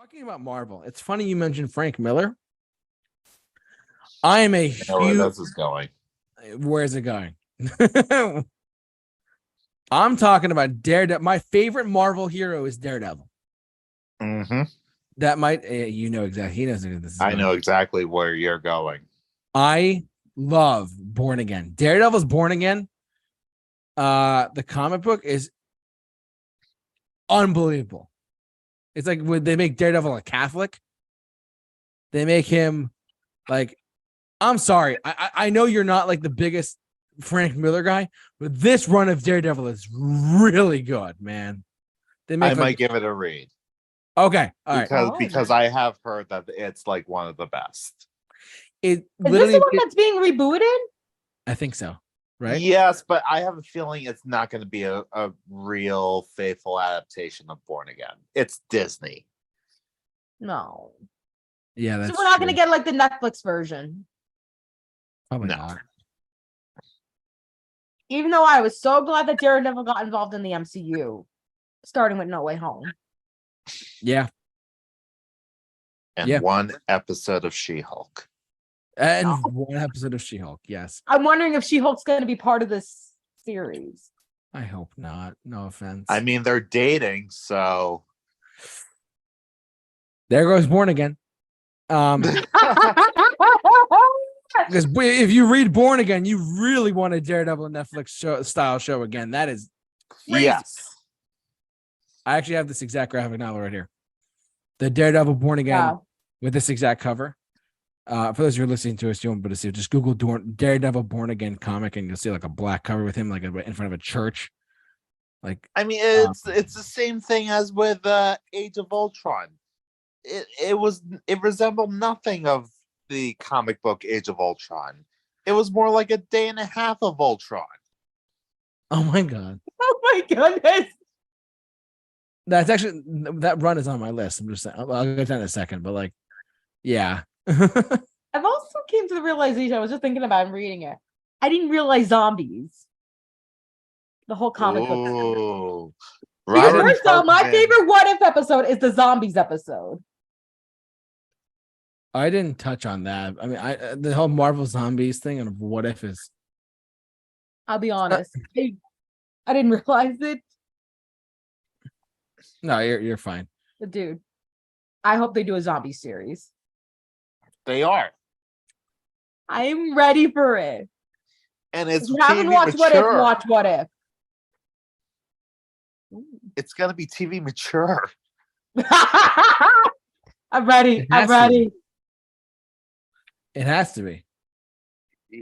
Talking about Marvel, it's funny you mentioned Frank Miller. I am a I know where huge. this is going. Where's it going? I'm talking about Daredevil. My favorite Marvel hero is Daredevil. Mm-hmm. That might, you know exactly. He knows where this is I going. know exactly where you're going. I love Born Again. Daredevil's Born Again. The comic book is unbelievable. It's like when they make Daredevil a Catholic, they make him like. I'm sorry. I know you're not like the biggest Frank Miller guy, but this run of Daredevil is really good, man. They make I might give it a read okay, all right. because I have heard that it's like one of the best. It Is literally, this the one that's being rebooted? I think so, right? Yes, but I have a feeling it's not going to be a real faithful adaptation of Born Again. It's Disney. No. Yeah, that's So we're not true. going to get like the Netflix version. Probably No. not. Even though I was so glad that Daredevil got involved in the MCU, starting with No Way Home. Yeah, And Yeah. one episode of She-Hulk. and No. one episode of She-Hulk. Yes, I'm wondering if She-Hulk's going to be part of this series. I hope not. No offense. I mean, they're dating, so There goes Born Again. Because if you read Born Again, you really want a Daredevil Netflix style show again. That is crazy. yes. I actually have this exact graphic novel right here. The Daredevil Born Again with this exact cover. For those who are listening to us, you won't be able to see it. Just Google Daredevil Born Again comic, and you'll see like a black cover with him, like in front of a church. Like, I mean, it's the same thing as with Age of Ultron. It resembled nothing of the comic book Age of Ultron. It was more like a day and a half of Ultron. oh my god, Oh my goodness. that's actually that run is on my list. I'm just saying. I'll get to that in a second, but like, yeah. I've also came to the realization, I was just thinking about it and reading it. I didn't realize zombies. The whole comic book. Ooh. Because Robert first off, my Kirkman. favorite What If episode is the zombies episode. I didn't touch on that. I mean, the whole Marvel Zombies thing and What If is. I'll be honest. I didn't realize it. No, you're fine. But dude, I hope they do a zombie series. They are. I'm ready for it. And it's If you haven't TV watched What If, mature. watch What If. It's gonna be TV mature. I'm ready. It I'm has to ready. It has to be.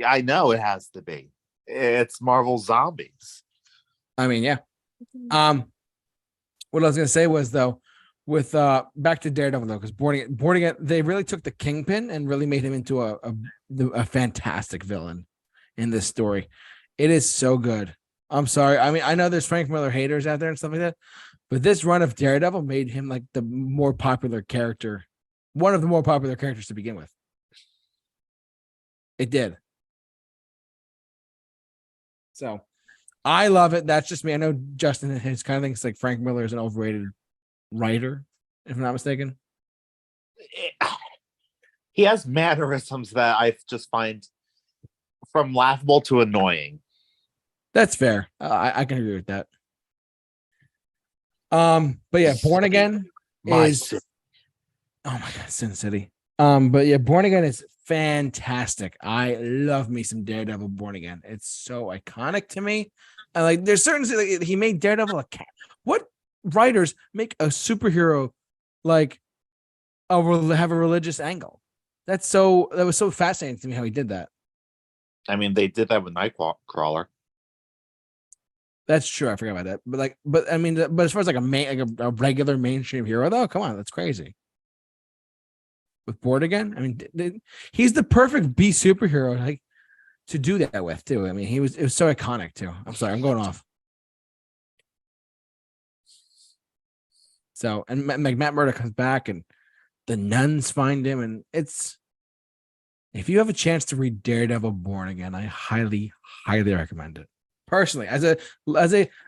I know it has to be. It's Marvel Zombies. I mean, yeah. What I was gonna say was though, with back to Daredevil though, because Born Again, they really took the Kingpin and really made him into a fantastic villain in this story. It is so good. I'm sorry. I mean, I know there's Frank Miller haters out there and stuff like that, but this run of Daredevil made him like the more popular character, one of the more popular characters to begin with. It did. So I love it. That's just me. I know Justin his kind of thinks like Frank Miller is an overrated writer, if I'm not mistaken. He has mannerisms that I just find from laughable to annoying. That's fair. I can agree with that. But yeah, Born Again is oh my god, Sin City. But yeah, Born Again is fantastic. I love me some Daredevil Born Again. It's so iconic to me. And like, there's certain like, he made Daredevil a cat. What writers make a superhero like have a religious angle? That was so fascinating to me how he did that. I mean, they did that with Nightcrawler. That's true. I forgot about that. But I mean, but as far as like a regular mainstream hero, though, come on, that's crazy. With Born Again, I mean, he's the perfect B superhero like to do that with too. I mean, it was so iconic too. I'm sorry, I'm going off. So, and Matt Murdock comes back, and the nuns find him, and it's. If you have a chance to read Daredevil Born Again, I highly, highly recommend it. Personally, and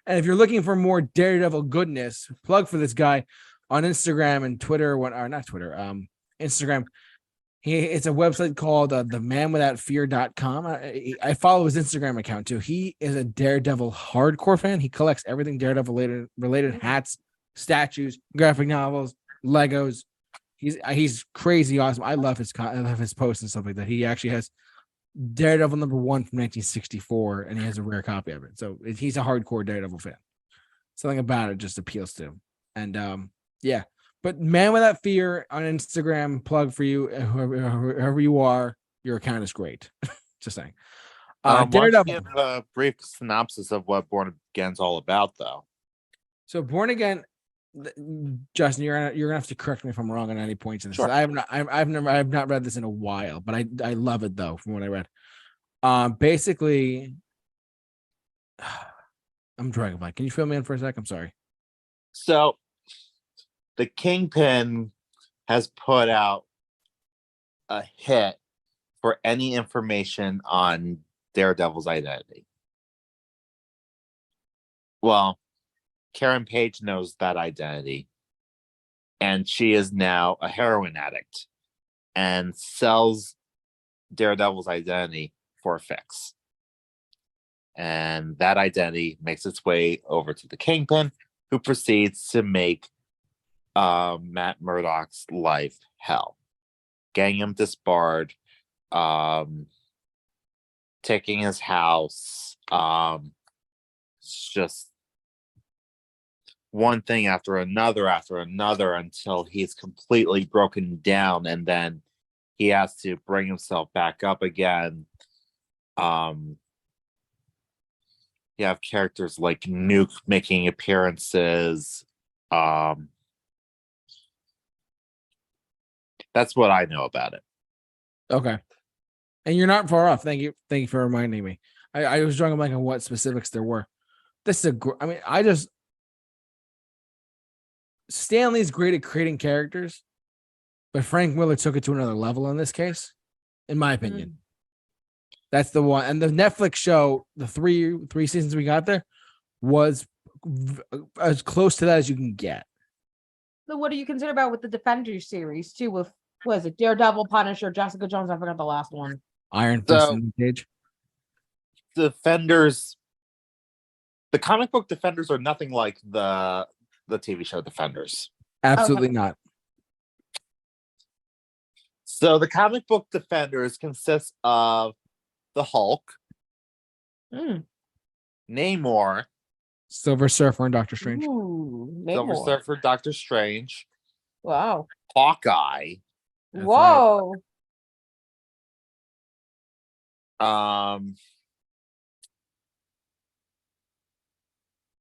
if you're looking for more Daredevil goodness, plug for this guy. on Instagram and Twitter, or not Twitter, Instagram. It's a website called themanwithoutfear.com. I follow his Instagram account too. He is a Daredevil hardcore fan. He collects everything Daredevil related hats, statues, graphic novels, Legos. He's crazy awesome. I love his posts and stuff like that. He actually has Daredevil #1 from 1964, and he has a rare copy of it. So he's a hardcore Daredevil fan. Something about it just appeals to him. And yeah. But Man Without Fear on Instagram, plug for you, whoever you are, your account is great. Just saying. Why don't you Daredevil. give a brief synopsis of what Born Again's all about, though? So Born Again, Justin, you're gonna have to correct me if I'm wrong on any points in this. Sure. I've not read this in a while, but I love it though from what I read. Basically, I'm drawing a blank. Can you fill me in for a sec? I'm sorry. So, the Kingpin has put out a hit for any information on Daredevil's identity. Well, Karen Page knows that identity, and she is now a heroin addict and sells Daredevil's identity for a fix. And that identity makes its way over to the Kingpin, who proceeds to make Matt Murdock's life hell, getting him disbarred, taking his house. It's just one thing after another until he's completely broken down, and then he has to bring himself back up again. You have characters like Nuke making appearances. That's what I know about it. Okay. And you're not far off. Thank you for reminding me. I was drawing a blank on what specifics there were. This is Stanley's great at creating characters, but Frank Miller took it to another level in this case, in my opinion. That's the one. And the Netflix show, the three seasons we got there, was as close to that as you can get. So what do you consider about with the Defenders series too? With what is it, Daredevil, Punisher, Jessica Jones? I forgot the last one. Iron Fist and Cage. Defenders, the comic book Defenders are nothing like the TV show Defenders. Absolutely not. So the comic book Defenders consists of the Hulk, Namor, Silver Surfer and Doctor Strange. Ooh, Silver Namor. Surfer, Doctor Strange, Wow. Hawkeye. That's Whoa.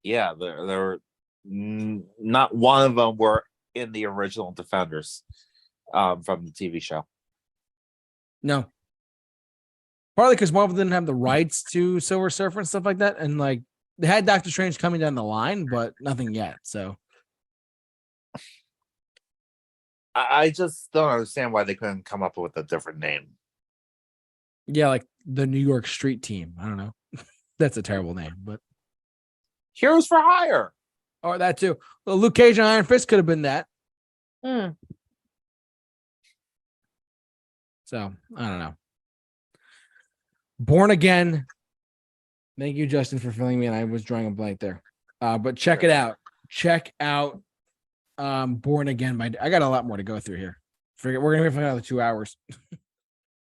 Yeah, there were not one of them were in the original Defenders from the TV show. No. Partly because Marvel didn't have the rights to Silver Surfer and stuff like that. And like they had Doctor Strange coming down the line, but nothing yet. So I just don't understand why they couldn't come up with a different name. yeah, like the New York Street Team. I don't know. That's a terrible name, but Heroes for Hire. or that too. Well, Luke Cage and Iron Fist could have been that. So I don't know. Born Again. Thank you, Justin, for filling me in. I was drawing a blank there. But check it out. Check out Born Again. I got a lot more to go through here. We're gonna be for another 2 hours.